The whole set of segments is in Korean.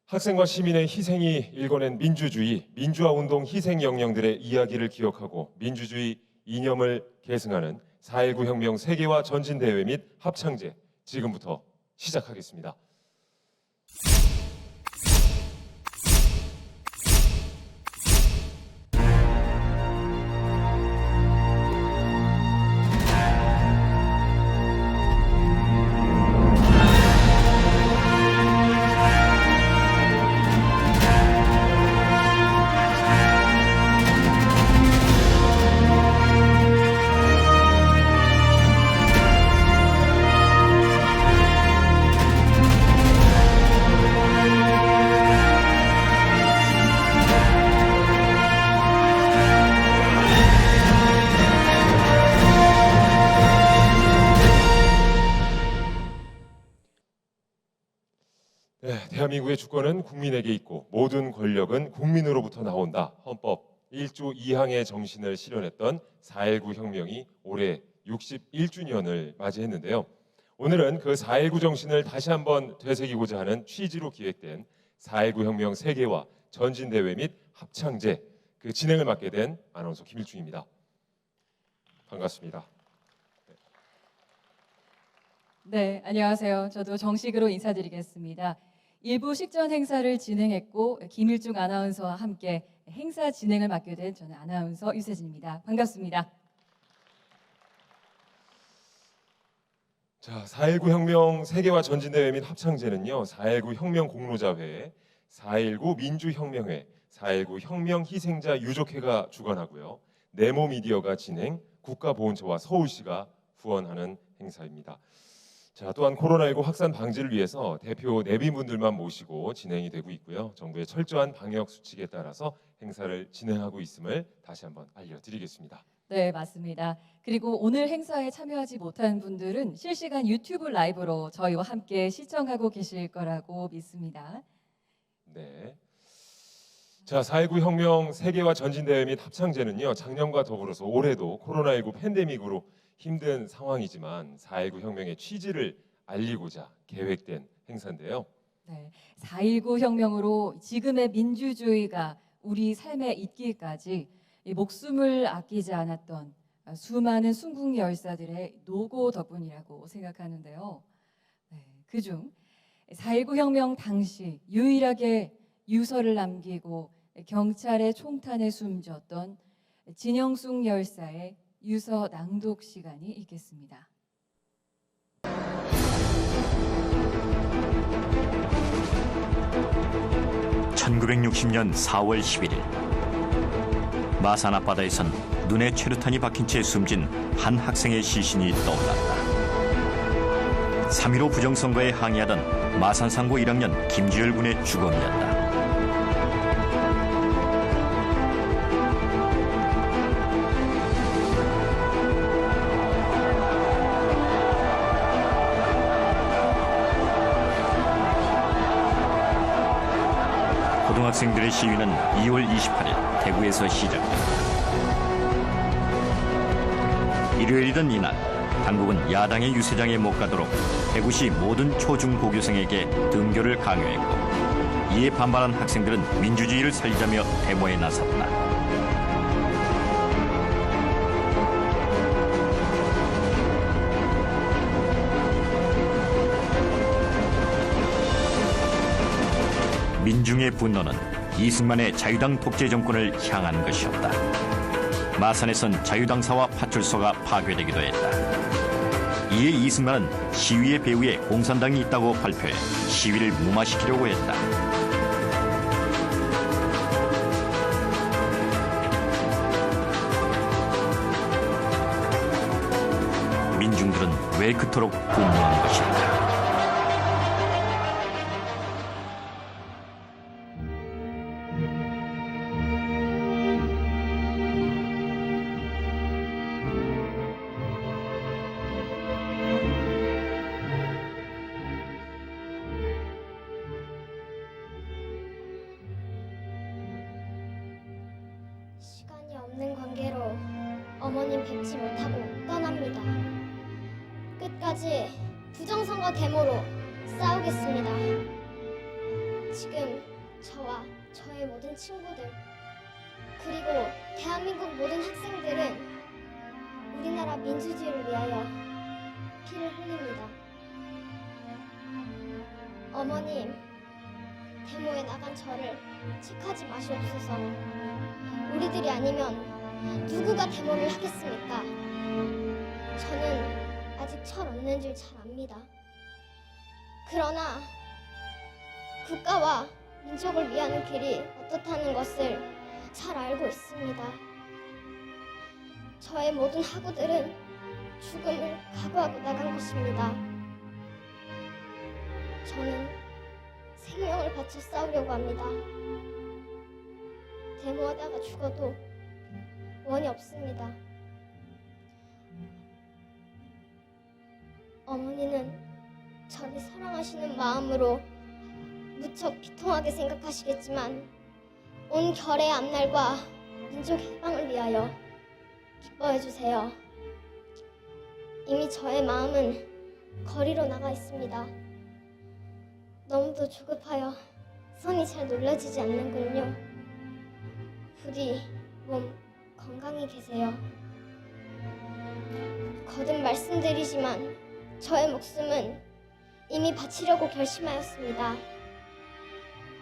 학생과 시민의 희생이 일궈낸 민주주의, 민주화운동 희생 영령들의 이야기를 기억하고 민주주의 이념을 계승하는 4.19 혁명 세계화 전진대회 및 합창제 지금부터 시작하겠습니다. 대한민국의 주권은 국민에게 있고 모든 권력은 국민으로부터 나온다. 헌법 1조 2항의 정신을 실현했던 4.19 혁명이 올해 61주년을 맞이했는데요. 오늘은 그 4.19 정신을 다시 한번 되새기고자 하는 취지로 기획된 4.19 혁명 세계화 전진대회 및 합창제 그 진행을 맡게 된 아나운서 김일중입니다. 반갑습니다. 네, 안녕하세요. 저도 정식으로 인사드리겠습니다. 일부 식전 행사를 진행했고 김일중 아나운서와 함께 행사 진행을 맡게 된 저는 아나운서 유세진입니다. 반갑습니다. 자, 4.19 혁명 세계화 전진대회 및 합창제는요. 4.19 혁명 공로자회, 4.19 민주혁명회, 4.19 혁명 희생자 유족회가 주관하고요. 네모미디어가 진행, 국가보훈처와 서울시가 후원하는 행사입니다. 자, 또한 코로나19 확산 방지를 위해서 대표 내빈분들만 모시고 진행이 되고 있고요. 정부의 철저한 방역 수칙에 따라서 행사를 진행하고 있음을 다시 한번 알려드리겠습니다. 네, 맞습니다. 그리고 오늘 행사에 참여하지 못한 분들은 실시간 유튜브 라이브로 저희와 함께 시청하고 계실 거라고 믿습니다. 네. 자, 4.19 혁명 세계화 전진대회 및 합창제는요. 작년과 더불어서 올해도 코로나19 팬데믹으로 힘든 상황이지만 4.19 혁명의 취지를 알리고자 계획된 행사인데요. 네, 4.19 혁명으로 지금의 민주주의가 우리 삶에 있기까지 이 목숨을 아끼지 않았던 수많은 순국 열사들의 노고 덕분이라고 생각하는데요. 네, 그중 4.19 혁명 당시 유일하게 유서를 남기고 경찰의 총탄에 숨졌던 진영숙 열사의 유서 낭독 시간이 있겠습니다. (1960년 4월 11일) 마산 앞바다에선 눈에 최루탄이 박힌 채 숨진 한 학생의 시신이 떠올랐다. 3.15 부정선거에 항의하던 마산상고 1학년 김주열 군의 주검이었다. 고등학생들의 시위는 2월 28일 대구에서 시작됐다. 일요일이던 이날, 당국은 야당의 유세장에 못 가도록 대구시 모든 초중고교생에게 등교를 강요했고, 이에 반발한 학생들은 민주주의를 살리자며 데모에 나섰다. 민중의 분노는 이승만의 자유당 독재 정권을 향한 것이었다. 마산에선 자유당사와 파출소가 파괴되기도 했다. 이에 이승만은 시위의 배후에 공산당이 있다고 발표해 시위를 무마시키려고 했다. 민중들은 왜 그토록 분노한 것일까? 없는 관계로 어머님 뵙지 못하고 떠납니다. 끝까지 부정선거 데모로 싸우겠습니다. 지금 저와 저의 모든 친구들 그리고 대한민국 모든 학생들은 우리나라 민주주의를 위하여 피를 흘립니다. 어머님, 데모에 나간 저를 책하지 마시옵소서. 우리들이 아니면 누구가 데모를 하겠습니까? 저는 아직 철 없는 줄 잘 압니다. 그러나 국가와 민족을 위하는 길이 어떻다는 것을 잘 알고 있습니다. 저의 모든 학우들은 죽음을 각오하고 나간 것입니다. 저는 생명을 바쳐 싸우려고 합니다. 데모하다가 죽어도 원이 없습니다. 어머니는 저를 사랑하시는 마음으로 무척 비통하게 생각하시겠지만 온 결의 앞날과 민족 해방을 위하여 기뻐해 주세요. 이미 저의 마음은 거리로 나가 있습니다. 너무도 조급하여 손이 잘 눌러지지 않는군요. 부디 몸 건강히 계세요. 거듭 말씀드리지만 저의 목숨은 이미 바치려고 결심하였습니다.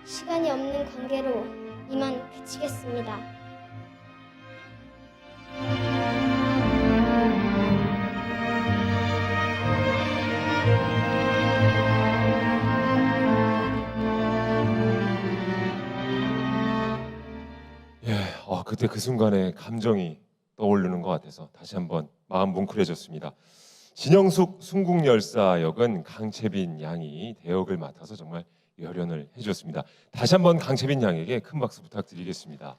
시간이 없는 관계로 이만 그치겠습니다. 그때 그 순간에 감정이 떠오르는 것 같아서 다시 한번 마음 뭉클해졌습니다. 진영숙 순국열사 역은 강채빈 양이 대역을 맡아서 정말 열연을 해줬습니다. 다시 한번 강채빈 양에게 큰 박수 부탁드리겠습니다.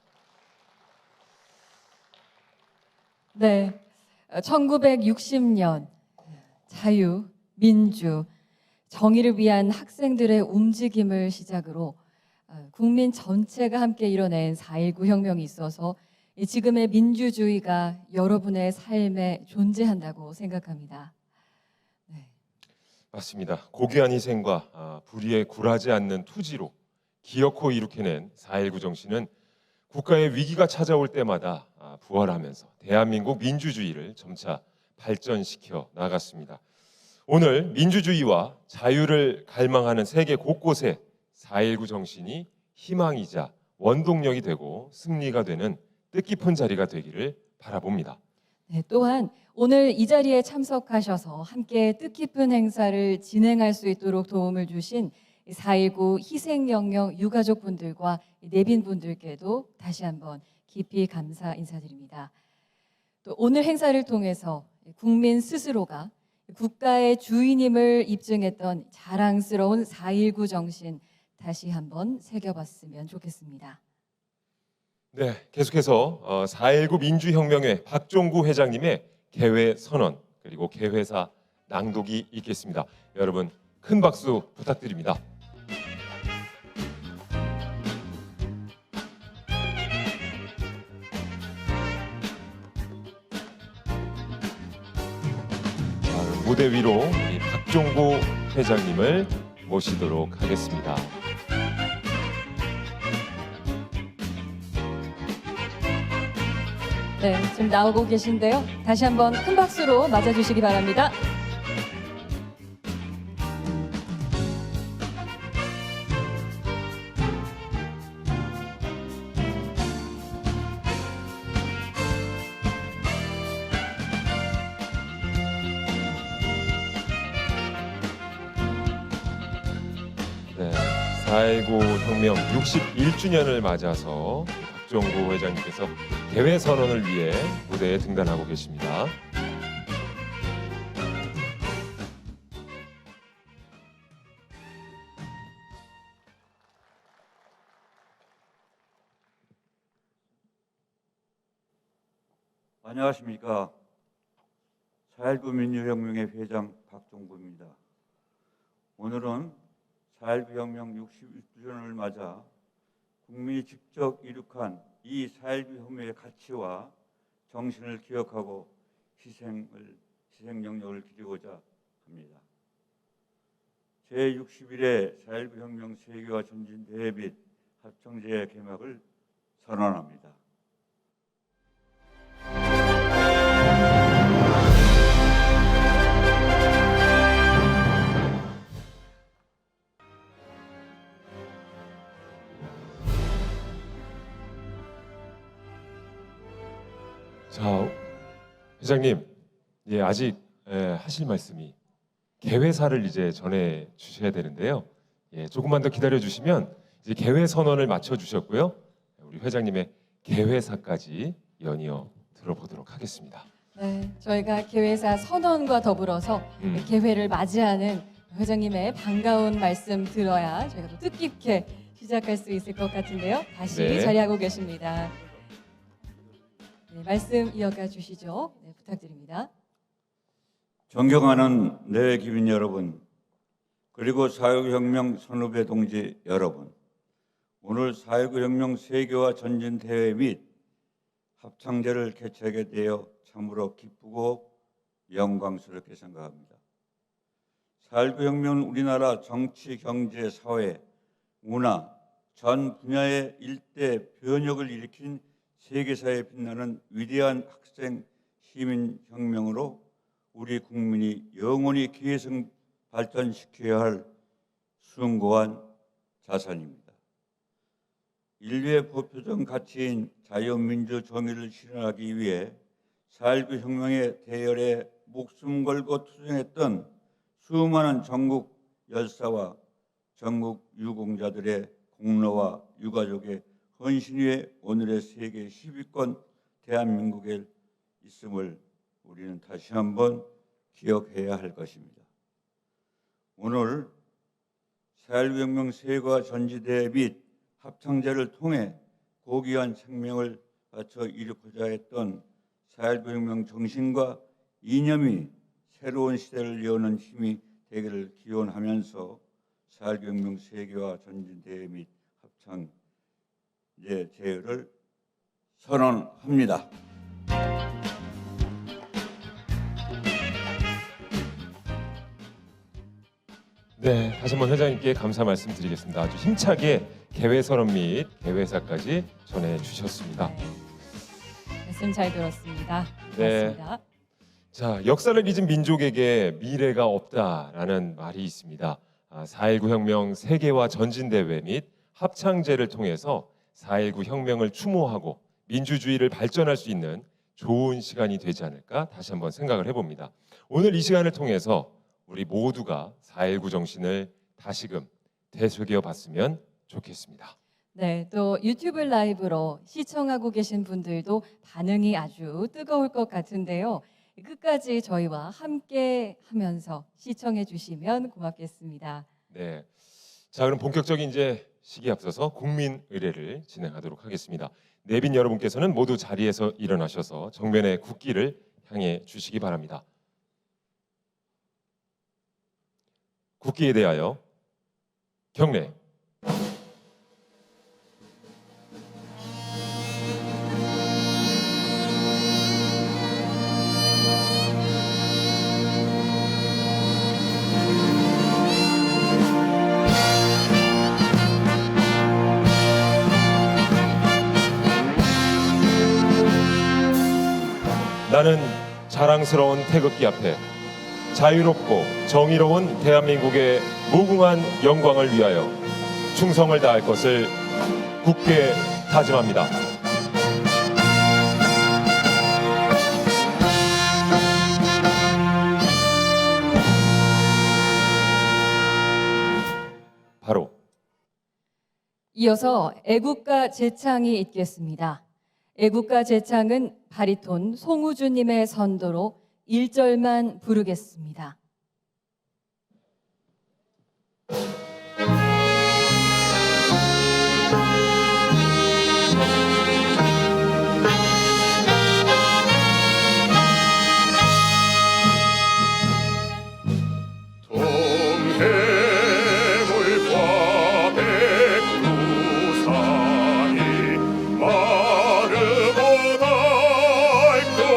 네, 1960년 자유, 민주, 정의를 위한 학생들의 움직임을 시작으로 국민 전체가 함께 이뤄낸 4.19 혁명이 있어서 지금의 민주주의가 여러분의 삶에 존재한다고 생각합니다. 네. 맞습니다. 고귀한 희생과 불의에 굴하지 않는 투지로 기어코 이룩해낸 4.19 정신은 국가의 위기가 찾아올 때마다 부활하면서 대한민국 민주주의를 점차 발전시켜 나갔습니다. 오늘 민주주의와 자유를 갈망하는 세계 곳곳에 4.19 정신이 희망이자 원동력이 되고 승리가 되는 뜻깊은 자리가 되기를 바라봅니다. 네, 또한 오늘 이 자리에 참석하셔서 함께 뜻깊은 행사를 진행할 수 있도록 도움을 주신 4.19 희생영령 유가족분들과 내빈분들께도 다시 한번 깊이 감사 인사드립니다. 또 오늘 행사를 통해서 국민 스스로가 국가의 주인임을 입증했던 자랑스러운 4.19 정신 다시 한번 새겨봤으면 좋겠습니다. 네, 계속해서 4.19 민주혁명회 박종구 회장님의 개회 선언 그리고 개회사 낭독이 있겠습니다. 여러분 큰 박수 부탁드립니다. 무대 위로 우리 박종구 회장님을 모시도록 하겠습니다. 네, 지금 나오고 계신데요. 다시 한번 큰 박수로 맞아주시기 바랍니다. 네, 4.19 혁명 61주년을 맞아서 박종구 회장님께서 개회 선언을 위해 무대에 등단하고 계십니다. 안녕하십니까. 4.19 민주혁명의 회장 박종구입니다. 오늘은 4.19 혁명 61주년을 맞아 국민이 직접 이룩한 이 4.19 혁명의 가치와 정신을 기억하고 희생 영역을 기리고자 합니다. 제61회 4.19 혁명 세계화 전진대회 및 합창제 개막을 선언합니다. 자, 회장님, 예, 아직 하실 말씀이 개회사를 이제 전해 주셔야 되는데요. 예, 조금만 더 기다려 주시면 이제 개회 선언을 맞춰 주셨고요. 우리 회장님의 개회사까지 연이어 들어보도록 하겠습니다. 네, 저희가 개회사 선언과 더불어서 개회를 맞이하는 회장님의 반가운 말씀 들어야 저희가 또 뜻깊게 시작할 수 있을 것 같은데요. 다시 네. 자리하고 계십니다. 네, 말씀 이어가 주시죠. 네, 부탁드립니다. 존경하는 내 기민 여러분, 그리고 4.19 혁명 선후배 동지 여러분, 오늘 4.19 혁명 세계화 전진대회 및 합창제를 개최하게 되어 참으로 기쁘고 영광스럽게 생각합니다. 4.19 혁명은 우리나라 정치, 경제, 사회, 문화 전 분야의 일대 변혁을 일으킨 세계사에 빛나는 위대한 학생 시민 혁명으로 우리 국민이 영원히 계승 발전시켜야 할 숭고한 자산입니다. 인류의 보편적 가치인 자유민주 정의를 실현하기 위해 4.19 혁명의 대열에 목숨 걸고 투쟁했던 수많은 전국 열사와 전국 유공자들의 공로와 유가족의 헌신 위에 오늘의 세계 10위권 대한민국에 있음을 우리는 다시 한번 기억해야 할 것입니다. 오늘 4.19 혁명 세계화 전지대회 및 합창제를 통해 고귀한 생명을 바쳐 이루고자 했던 4.19 혁명 정신과 이념이 새로운 시대를 여는 힘이 되기를 기원하면서 4.19 혁명 세계화 전진대회 및 합창제 제의를 선언합니다. 네, 다시 한번 회장님께 감사 말씀드리겠습니다. 아주 힘차게 개회 선언 및 개회사까지 전해 주셨습니다. 네, 말씀 잘 들었습니다. 네. 고맙습니다. 자, 역사를 잊은 민족에게 미래가 없다라는 말이 있습니다. 4.19 혁명 세계화 전진대회 및 합창제를 통해서 4.19 혁명을 추모하고 민주주의를 발전할 수 있는 좋은 시간이 되지 않을까 다시 한번 생각을 해봅니다. 오늘 이 시간을 통해서 우리 모두가 4.19 정신을 다시금 되새겨 봤으면 좋겠습니다. 네, 또 유튜브 라이브로 시청하고 계신 분들도 반응이 아주 뜨거울 것 같은데요. 끝까지 저희와 함께 하면서 시청해 주시면 고맙겠습니다. 네. 자, 그럼 본격적인 이제 시기에 앞서서 국민 의례를 진행하도록 하겠습니다. 내빈 여러분께서는 모두 자리에서 일어나셔서 정면의 국기를 향해 주시기 바랍니다. 국기에 대하여 경례. 나는 자랑스러운 태극기 앞에 자유롭고 정의로운 대한민국의 무궁한 영광을 위하여 충성을 다할 것을 굳게 다짐합니다. 바로 이어서 애국가 제창이 있겠습니다. 애국가 제창은 바리톤 송우주님의 선도로 1절만 부르겠습니다. 동해물과 백두산이 마르고 닳도록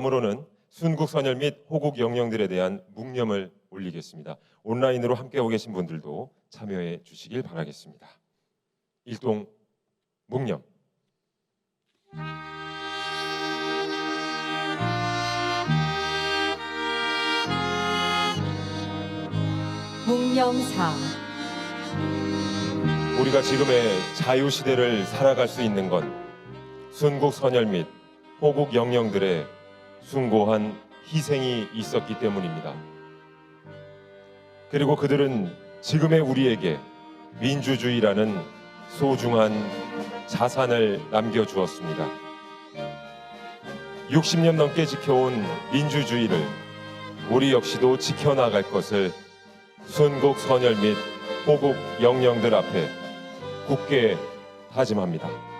다음으로는 순국 선열 및 호국 영령들에 대한 묵념을 올리겠습니다. 온라인으로 함께하고 계신 분들도 참여해 주시길 바라겠습니다. 일동 묵념. 묵념사. 우리가 지금의 자유시대를 살아갈 수 있는 건 순국 선열 및 호국 영령들의 숭고한 희생이 있었기 때문입니다. 그리고 그들은 지금의 우리에게 민주주의라는 소중한 자산을 남겨주었습니다. 60년 넘게 지켜온 민주주의를 우리 역시도 지켜나갈 것을 순국 선열 및 호국 영령들 앞에 굳게 다짐합니다.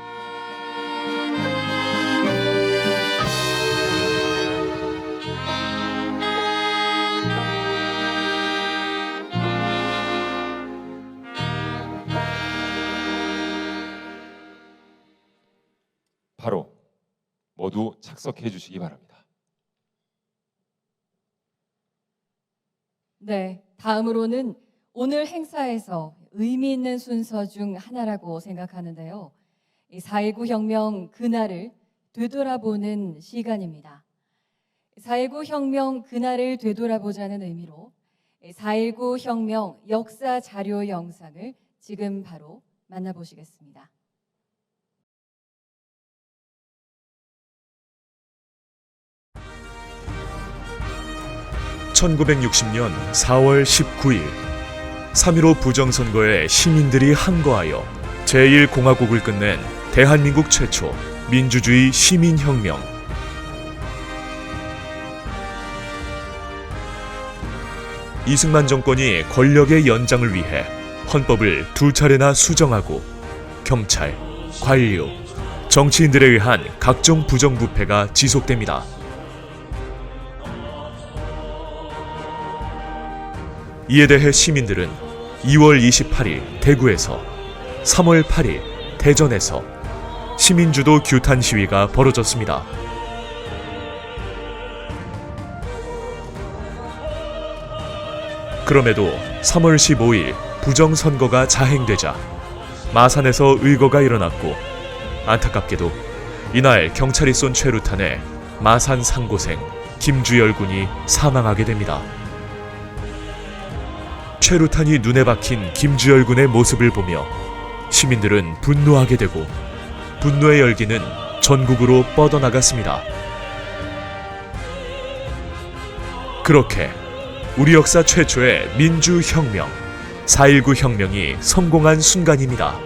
바로 모두 착석해 주시기 바랍니다. 네, 다음으로는 오늘 행사에서 의미 있는 순서 중 하나라고 생각하는데요. 4.19 혁명 그날을 되돌아보는 시간입니다. 4.19 혁명 그날을 되돌아보자는 의미로 4.19 혁명 역사 자료 영상을 지금 바로 만나보시겠습니다. 1960년 4월 19일 3.15 부정선거에 시민들이 항거하여 제1공화국을 끝낸 대한민국 최초 민주주의 시민혁명. 이승만 정권이 권력의 연장을 위해 헌법을 2차례나 수정하고 경찰, 관료, 정치인들에 의한 각종 부정부패가 지속됩니다. 이에 대해 시민들은 2월 28일 대구에서 3월 8일 대전에서 시민주도 규탄 시위가 벌어졌습니다. 그럼에도 3월 15일 부정선거가 자행되자 마산에서 의거가 일어났고 안타깝게도 이날 경찰이 쏜 최루탄에 마산 상고생 김주열 군이 사망하게 됩니다. 최루탄이 눈에 박힌 김주열 군의 모습을 보며 시민들은 분노하게 되고 분노의 열기는 전국으로 뻗어나갔습니다. 그렇게 우리 역사 최초의 민주혁명, 4.19 혁명이 성공한 순간입니다.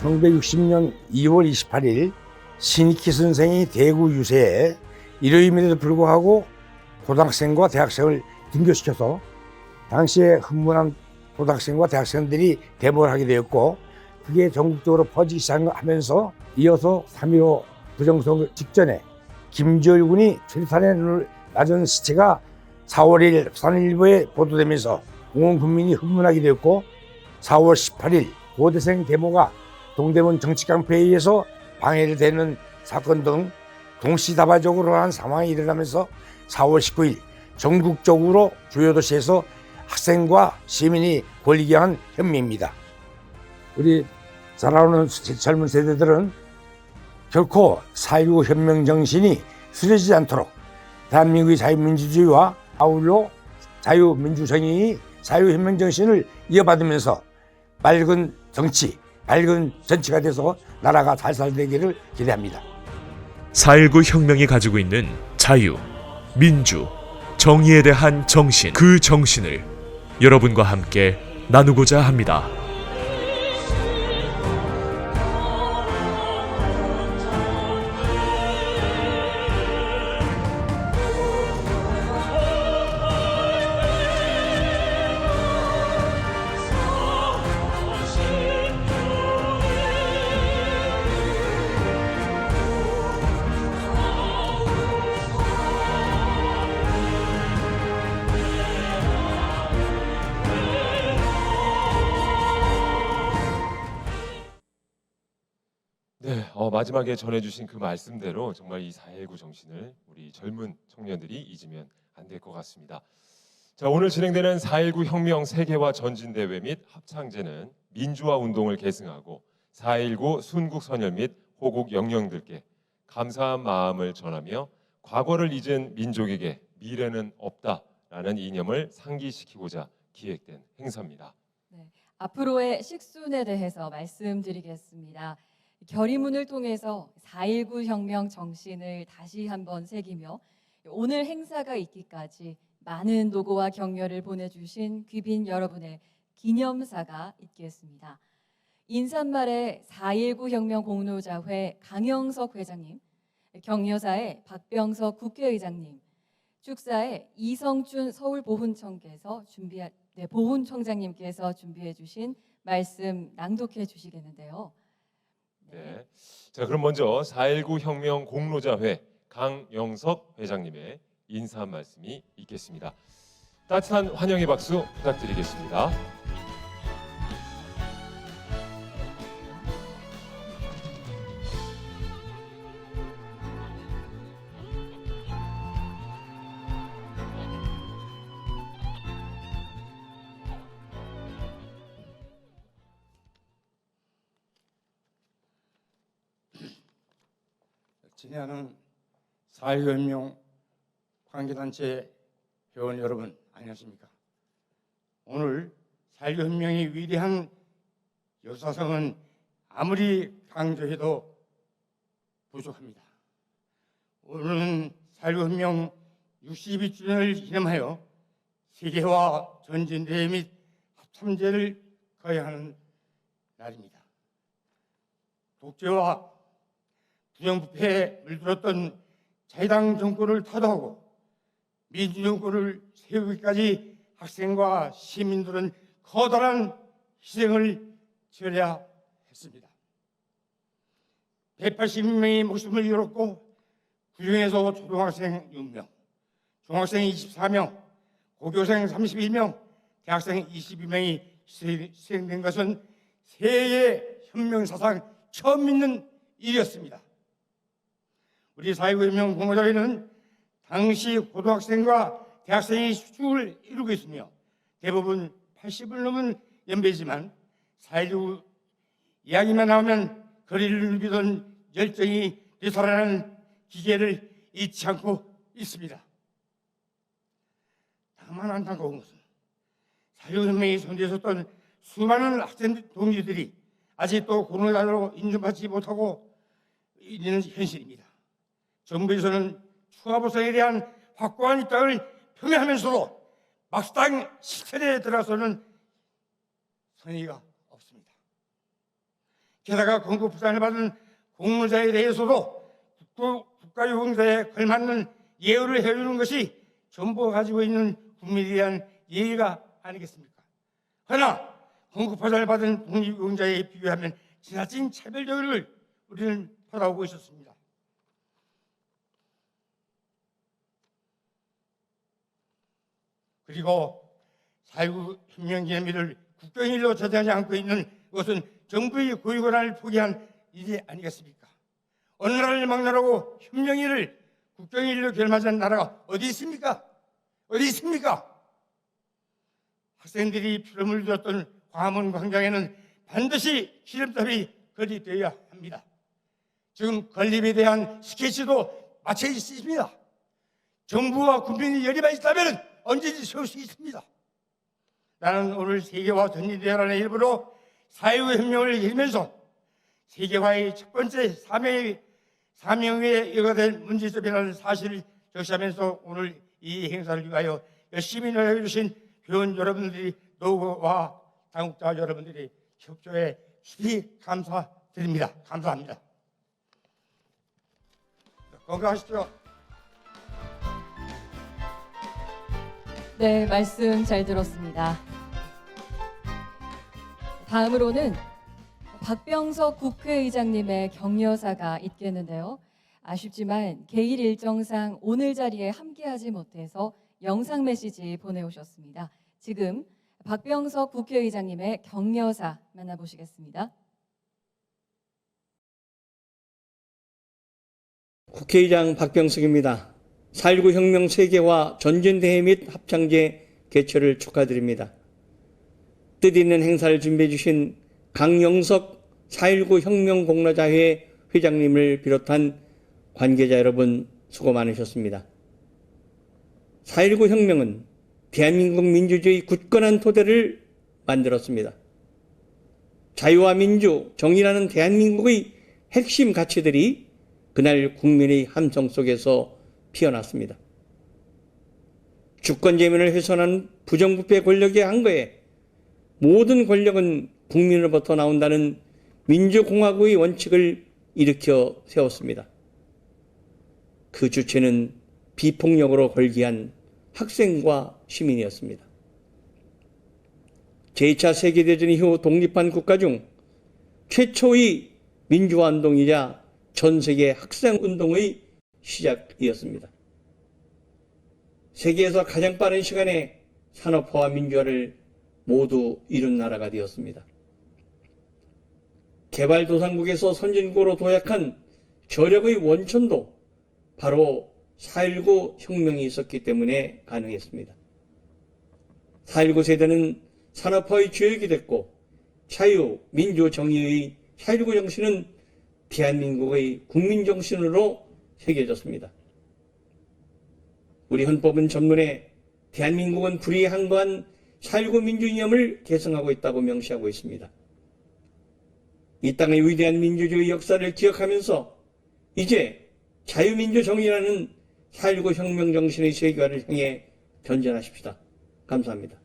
(1960년 2월 28일) 신익희 선생이 대구 유세에 일요일임에도 불구하고 고등학생과 대학생을 등교시켜서 당시에 흥분한 고등학생과 대학생들이 데모를 하게 되었고, 그게 전국적으로 퍼지기 시작하면서 이어서 3.15 부정선거 직전에 김주열 군이 최루탄에 눈을 맞은 시체가 4월 1일 부산일보에 보도되면서 온 국민이 흥분하게 되었고 4월 18일 고대생 데모가 동대문 정치깡패에 의해서 방해를 되는 사건 등 동시다발적으로 한 상황이 일어나면서 4월 19일 전국적으로 주요 도시에서 학생과 시민이 벌이게 한 혁명입니다. 우리 자라오는 젊은 세대들은 결코 4.19 혁명 정신이 쓰러지지 않도록 대한민국의 자유민주주의와 아울러 자유민주정의의 자유혁명 정신을 이어받으면서 밝은 정치, 밝은 정치가 돼서 나라가 잘 살되기를 기대합니다. 4.19 혁명이 가지고 있는 자유, 민주, 정의에 대한 정신, 그 정신을 여러분과 함께 나누고자 합니다. 네, 마지막에 전해주신 그 말씀대로 정말 이 4.19 정신을 우리 젊은 청년들이 잊으면 안 될 것 같습니다. 자, 오늘 진행되는 4.19 혁명 세계화 전진대회 및 합창제는 민주화 운동을 계승하고 4.19 순국 선열 및 호국 영령들께 감사한 마음을 전하며 과거를 잊은 민족에게 미래는 없다라는 이념을 상기시키고자 기획된 행사입니다. 앞으로의 식순에 대해서 말씀드리겠습니다. 결의문을 통해서 4.19 혁명 정신을 다시 한번 새기며 오늘 행사가 있기까지 많은 노고와 격려를 보내주신 귀빈 여러분의 기념사가 있겠습니다. 인사말에 4.19 혁명 공로자회 강영석 회장님, 격려사에 박병석 국회의장님, 축사에 이성춘 서울보훈청장님께서 준비해 주신 말씀 낭독해 주시겠는데요. 네. 자, 그럼 먼저 4.19 혁명 공로자회 강영석 회장님의 인사 말씀이 있겠습니다. 따뜻한 환영의 박수 부탁드리겠습니다. 친애하는 4.19 혁명 관계단체 회원 여러분 안녕하십니까? 오늘 4.19 혁명의 위대한 역사성은 아무리 강조해도 부족합니다. 오늘은 4.19 혁명 62주년을 기념하여 세계화 전진대회 및 합참제를 거행하는 날입니다. 독재와 부정부패에 물들었던 자유당 정권을 타도하고 민주정권을 세우기까지 학생과 시민들은 커다란 희생을 치러야 했습니다. 180명의 목숨을 잃었고 그중에서 초등학생 6명, 중학생 24명, 고교생 31명, 대학생 22명이 희생된 것은 세계 혁명사상 처음 있는 일이었습니다. 우리 4.19 혁명 공로자회는 당시 고등학생과 대학생이 수축을 이루고 있으며 대부분 80을 넘은 연배지만 4.19 이야기만 나오면 거리를 누비던 열정이 되살아나는 기계를 잊지 않고 있습니다. 다만 안타까운 것은 4.19 혁명이 손대에 섰던 수많은 학생 동지들이 아직도 공로자로 인정받지 못하고 있는 현실입니다. 정부에서는 추가 보상에 대한 확고한 입장을 표명하면서도 막상 실천에 들어서는 성의가 없습니다. 게다가 건국 부상을 받은 공로자에 대해서도 국가유공자에 걸맞는 예우를 해주는 것이 정부가 가지고 있는 국민에 대한 예의가 아니겠습니까? 그러나 건국 부상을 받은 독립유공자에 비교하면 지나친 차별적을 우리는 받아오고 있었습니다. 그리고 4.19 혁명기념일을 국경일로 저장하지 않고 있는 것은 정부의 고유 권한을 포기한 일이 아니겠습니까? 어느 나라를 막론하고 혁명일을 국경일로 결맞은 나라가 어디 있습니까? 어디 있습니까? 학생들이 피를 흘렸던 광화문 광장에는 반드시 기름탑이 건립되어야 합니다. 지금 건립에 대한 스케치도 마쳐 있습니다. 정부와 국민이 열의만 있다면 언제든지 세울 수 있습니다. 나는 오늘 세계화 전진대회라는 일부로 4.19 혁명을 이루면서 세계화의 첫 번째 사명에 이어될 문제점이라는 사실을 적시하면서 오늘 이 행사를 위하여 열심히 노력해 주신 교원 여러분들이, 노고와 당국자 여러분들이 협조에 깊이 감사드립니다. 감사합니다. 건강하십시오. 네, 말씀 잘 들었습니다. 다음으로는 박병석 국회의장님의 격려사가 있겠는데요. 아쉽지만 개일 일정상 오늘 자리에 함께하지 못해서 영상 메시지 보내오셨습니다. 지금 박병석 국회의장님의 격려사 만나보시겠습니다. 국회의장 박병석입니다. 4.19 혁명 세계화 전진대회 및 합창제 개최를 축하드립니다. 뜻있는 행사를 준비해 주신 강영석 4.19 혁명 공로자회 회장님을 비롯한 관계자 여러분 수고 많으셨습니다. 4.19 혁명은 대한민국 민주주의 굳건한 토대를 만들었습니다. 자유와 민주, 정의라는 대한민국의 핵심 가치들이 그날 국민의 함성 속에서 피어났습니다. 주권재민을 훼손한 부정부패 권력의 한거에 모든 권력은 국민으로부터 나온다는 민주공화국의 원칙을 일으켜 세웠습니다. 그 주체는 비폭력으로 걸기한 학생과 시민이었습니다. 제2차 세계대전 이후 독립한 국가 중 최초의 민주화운동이자 전세계 학생운동의 시작이었습니다. 세계에서 가장 빠른 시간에 산업화와 민주화를 모두 이룬 나라가 되었습니다. 개발도상국에서 선진국으로 도약한 저력의 원천도 바로 4.19 혁명이 있었기 때문에 가능했습니다. 4.19 세대는 산업화의 주역이 됐고 자유, 민주, 정의의 4.19 정신은 대한민국의 국민정신으로 새겨졌습니다. 우리 헌법은 전문에 대한민국은 불의항거한 4.19 민주이념을 계승하고 있다고 명시하고 있습니다. 이 땅의 위대한 민주주의 역사를 기억하면서 이제 자유민주 정의라는 4.19 혁명 정신의 세계화를 향해 전진하십시다. 감사합니다.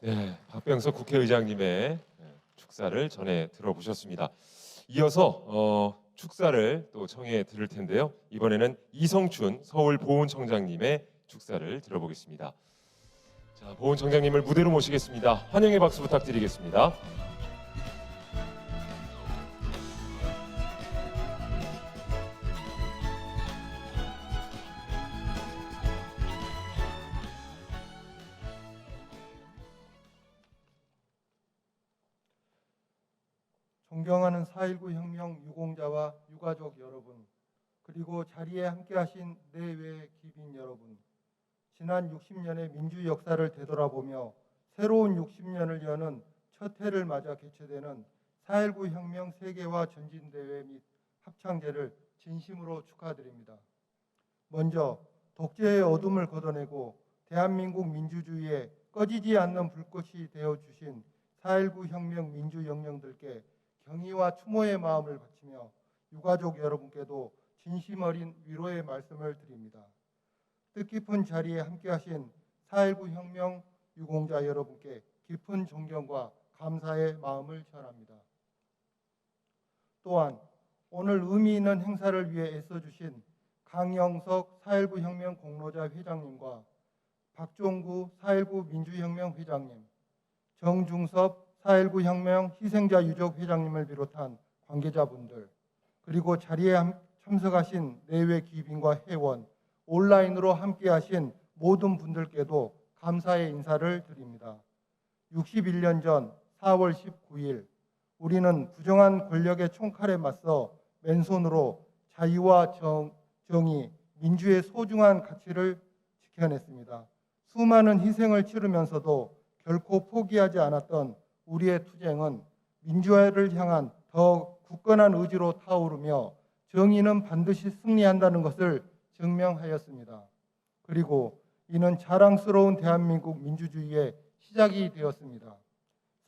네, 박병석 국회의장님의 축사를 전해 들어보셨습니다. 이어서 축사를 또 청해 들을 텐데요. 이번에는 이성춘 서울보훈청장님의 축사를 들어보겠습니다. 자, 보훈청장님을 무대로 모시겠습니다. 환영의 박수 부탁드리겠습니다. 존경하는 4.19 혁명 유공자와 유가족 여러분, 그리고 자리에 함께하신 내외 기빈 여러분, 지난 60년의 민주 역사를 되돌아보며 새로운 60년을 여는 첫 해를 맞아 개최되는 4.19 혁명 세계화 전진대회 및 합창제를 진심으로 축하드립니다. 먼저 독재의 어둠을 걷어내고 대한민국 민주주의에 꺼지지 않는 불꽃이 되어주신 4.19 혁명 민주 영령들께 경의와 추모의 마음을 바치며 유가족 여러분께도 진심 어린 위로의 말씀을 드립니다. 뜻깊은 자리에 함께하신 4.19 혁명 유공자 여러분께 깊은 존경과 감사의 마음을 전합니다. 또한 오늘 의미 있는 행사를 위해 애써주신 강영석 4.19 혁명 공로자 회장님과 박종구 4.19 민주혁명 회장님, 정중섭 4.19 혁명 희생자 유족 회장님을 비롯한 관계자분들, 그리고 자리에 참석하신 내외 귀빈과 회원, 온라인으로 함께하신 모든 분들께도 감사의 인사를 드립니다. 61년 전 4월 19일 우리는 부정한 권력의 총칼에 맞서 맨손으로 자유와 정의, 민주의 소중한 가치를 지켜냈습니다. 수많은 희생을 치르면서도 결코 포기하지 않았던 우리의 투쟁은 민주화를 향한 더 굳건한 의지로 타오르며 정의는 반드시 승리한다는 것을 증명하였습니다. 그리고 이는 자랑스러운 대한민국 민주주의의 시작이 되었습니다.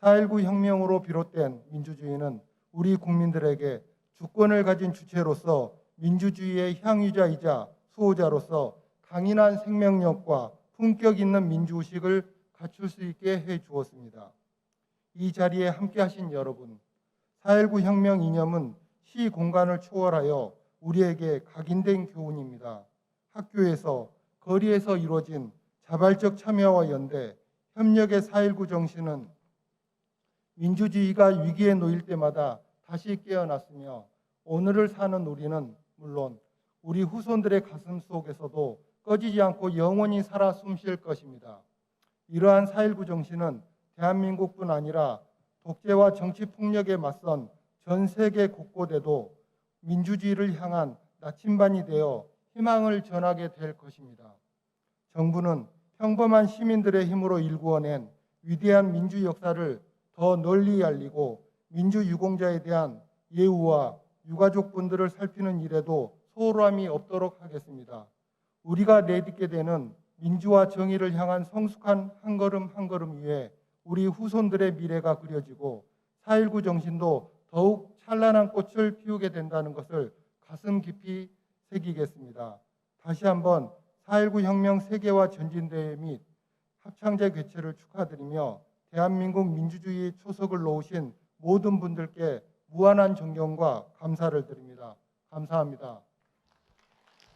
4.19 혁명으로 비롯된 민주주의는 우리 국민들에게 주권을 가진 주체로서 민주주의의 향유자이자 수호자로서 강인한 생명력과 품격 있는 민주의식을 갖출 수 있게 해 주었습니다. 이 자리에 함께하신 여러분, 4.19 혁명 이념은 시 공간을 초월하여 우리에게 각인된 교훈입니다. 학교에서, 거리에서 이루어진 자발적 참여와 연대, 협력의 4.19 정신은 민주주의가 위기에 놓일 때마다 다시 깨어났으며 오늘을 사는 우리는 물론 우리 후손들의 가슴 속에서도 꺼지지 않고 영원히 살아 숨쉴 것입니다. 이러한 4.19 정신은 대한민국뿐 아니라 독재와 정치 폭력에 맞선 전 세계 곳곳에도 민주주의를 향한 나침반이 되어 희망을 전하게 될 것입니다. 정부는 평범한 시민들의 힘으로 일구어낸 위대한 민주 역사를 더 널리 알리고 민주유공자에 대한 예우와 유가족분들을 살피는 일에도 소홀함이 없도록 하겠습니다. 우리가 내딛게 되는 민주와 정의를 향한 성숙한 한 걸음 한 걸음 위에 우리 후손들의 미래가 그려지고 4.19 정신도 더욱 찬란한 꽃을 피우게 된다는 것을 가슴 깊이 새기겠습니다. 다시 한번 4.19 혁명 세계화 전진대회 및 합창제 개최를 축하드리며 대한민국 민주주의의 초석을 놓으신 모든 분들께 무한한 존경과 감사를 드립니다. 감사합니다.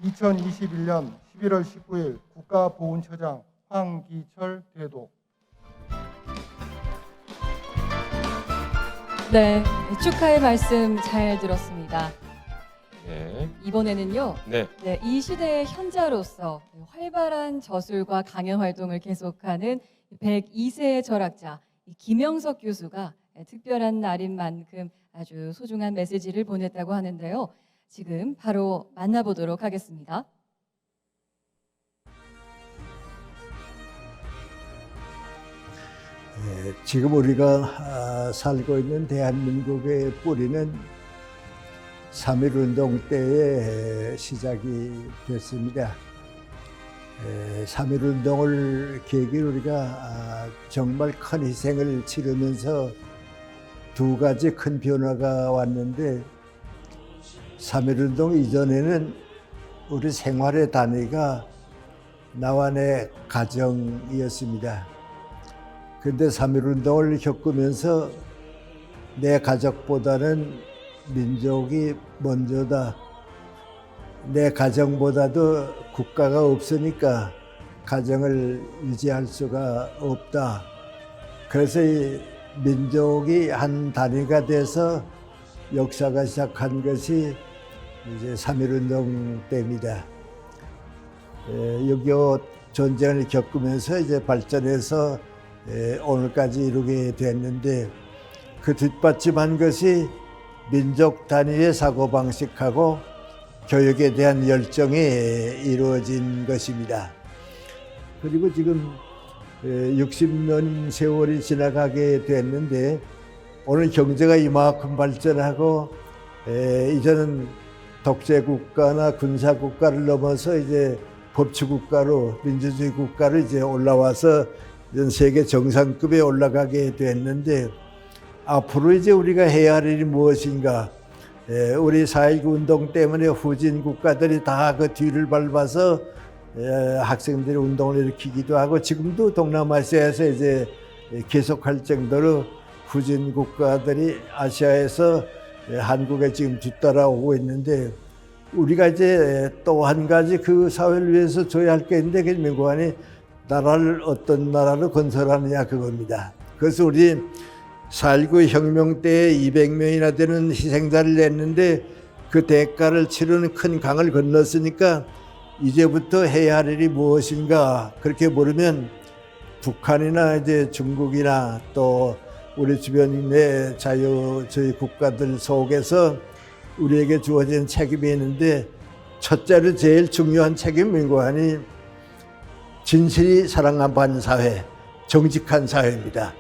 2021년 11월 19일 국가보훈처장 황기철 대독. 네, 축하의 말씀 잘 들었습니다. 네. 이번에는요. 네. 네, 이 시대의 현자로서 활발한 저술과 강연 활동을 계속하는 102세의 철학자 김영석 교수가 특별한 날인 만큼 아주 소중한 메시지를 보냈다고 하는데요. 지금 바로 만나보도록 하겠습니다. 지금 우리가 살고 있는 대한민국의 뿌리는 3.1운동 때에 시작이 됐습니다. 3.1운동을 계기로 우리가 정말 큰 희생을 치르면서 두 가지 큰 변화가 왔는데 3.1운동 이전에는 우리 생활의 단위가 나와 내 가정이었습니다. 근데 3.1운동을 겪으면서 내 가족보다는 민족이 먼저다. 내 가정보다도 국가가 없으니까 가정을 유지할 수가 없다. 그래서 이 민족이 한 단위가 돼서 역사가 시작한 것이 이제 3.1운동 때입니다. 6.25 전쟁을 겪으면서 이제 발전해서 오늘까지 이루게 됐는데 그 뒷받침한 것이 민족 단위의 사고방식하고 교육에 대한 열정이 이루어진 것입니다. 그리고 지금 60년 세월이 지나가게 됐는데 오늘 경제가 이만큼 발전하고 이제는 독재국가나 군사국가를 넘어서 이제 법치국가로 민주주의 국가로 이제 올라와서 이제 세계 정상급에 올라가게 됐는데 앞으로 이제 우리가 해야 할 일이 무엇인가? 우리 4.19 운동 때문에 후진 국가들이 다 그 뒤를 밟아서 학생들이 운동을 일으키기도 하고 지금도 동남아시아에서 이제 계속할 정도로 후진 국가들이 아시아에서 한국에 지금 뒤따라오고 있는데 우리가 이제 또 한 가지 그 사회를 위해서 줘야 할 게 있는데 그게 민관이 나라를 어떤 나라로 건설하느냐 그겁니다. 그래서 우리 4.19 혁명 때 200명이나 되는 희생자를 냈는데 그 대가를 치르는 큰 강을 건넜으니까 이제부터 해야 할 일이 무엇인가 그렇게 물으면 북한이나 이제 중국이나 또 우리 주변의 저희 국가들 속에서 우리에게 주어진 책임이 있는데 첫째로 제일 중요한 책임인 거아니 진실이 사랑받는 사회, 정직한 사회입니다.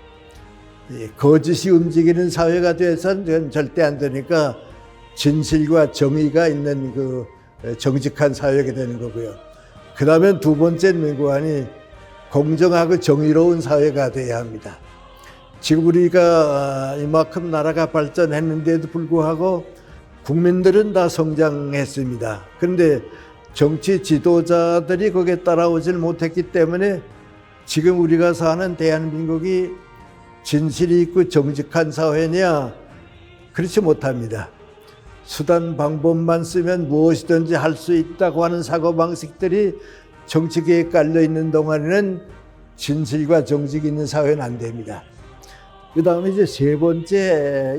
거짓이 움직이는 사회가 돼서는 절대 안 되니까 진실과 정의가 있는 그 정직한 사회가 되는 거고요. 그 다음에 두 번째는 뭐하니 공정하고 정의로운 사회가 돼야 합니다. 지금 우리가 이만큼 나라가 발전했는데도 불구하고 국민들은 다 성장했습니다. 그런데 정치 지도자들이 거기에 따라오질 못했기 때문에 지금 우리가 사는 대한민국이 진실이 있고 정직한 사회냐? 그렇지 못합니다. 수단 방법만 쓰면 무엇이든지 할 수 있다고 하는 사고방식들이 정치계에 깔려 있는 동안에는 진실과 정직이 있는 사회는 안 됩니다. 그 다음에 이제 세 번째,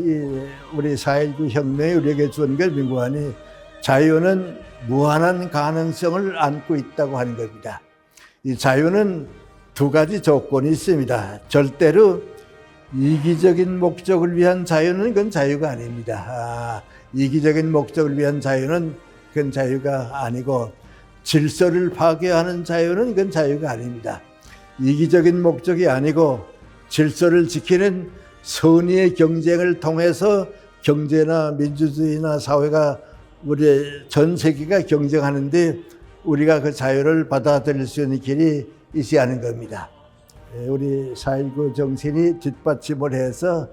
우리 4.19 혁명이 우리에게 준 걸 민구하니 자유는 무한한 가능성을 안고 있다고 하는 겁니다. 이 자유는 두 가지 조건이 있습니다. 절대로 이기적인 목적을 위한 자유는 그건 자유가 아닙니다. 이기적인 목적을 위한 자유는 그건 자유가 아니고 질서를 파괴하는 자유는 그건 자유가 아닙니다. 이기적인 목적이 아니고 질서를 지키는 선의의 경쟁을 통해서 경제나 민주주의나 사회가 우리 전 세계가 경쟁하는데 우리가 그 자유를 받아들일 수 있는 길이 있어야 하는 겁니다. 우리 4.19 정신이 뒷받침을 해서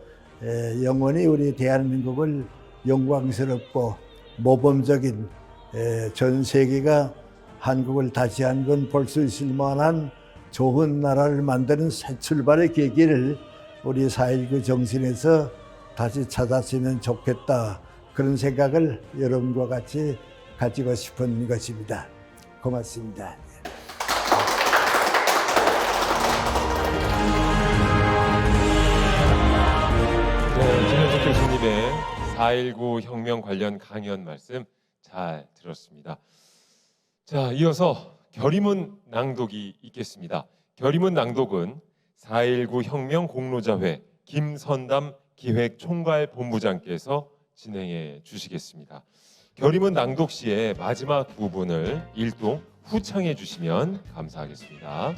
영원히 우리 대한민국을 영광스럽고 모범적인 전 세계가 한국을 다시 한 번 볼 수 있을 만한 좋은 나라를 만드는 새 출발의 계기를 우리 4.19 정신에서 다시 찾았으면 좋겠다. 그런 생각을 여러분과 같이 가지고 싶은 것입니다. 고맙습니다. 김현석 교수님의 4.19 혁명 관련 강연 말씀 잘 들었습니다. 자, 이어서 결의문 낭독이 있겠습니다. 결의문 낭독은 4.19 혁명 공로자회 김선담 기획총괄본부장께서 진행해 주시겠습니다. 결의문 낭독 시의 마지막 부분을 일동 후창해 주시면 감사하겠습니다.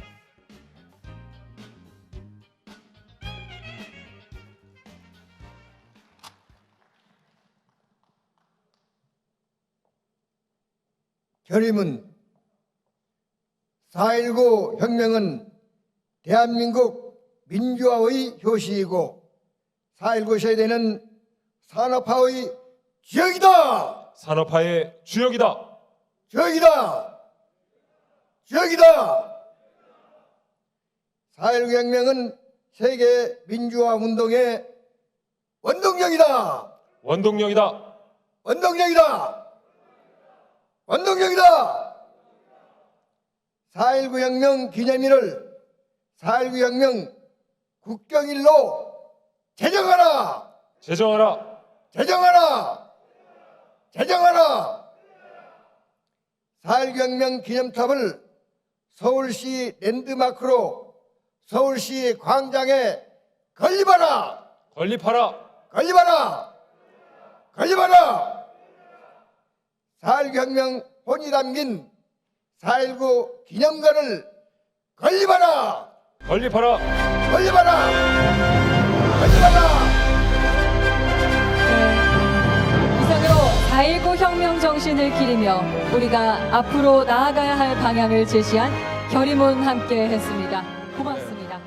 결의문 4.19 혁명은 대한민국 민주화의 효시이고 4.19 세대는 산업화의 주역이다. 산업화의 주역이다. 주역이다. 주역이다. 4.19 혁명은 세계 민주화 운동의 원동력이다. 원동력이다. 원동력이다. 원동력이다. 4.19 혁명 기념일을 4.19 혁명 국경일로 제정하라. 제정하라. 제정하라. 제정하라. 4.19 혁명 기념탑을 서울시 랜드마크로 서울시 광장에 건립하라. 건립하라. 건립하라. 건립하라. 4.19 혁명 혼이 담긴 4.19 기념관을 건립하라. 건립하라. 건립하라. 건립하라. 이상으로 4.19 혁명 정신을 기리며 우리가 앞으로 나아가야 할 방향을 제시한 결의문 함께 했습니다. 고맙습니다.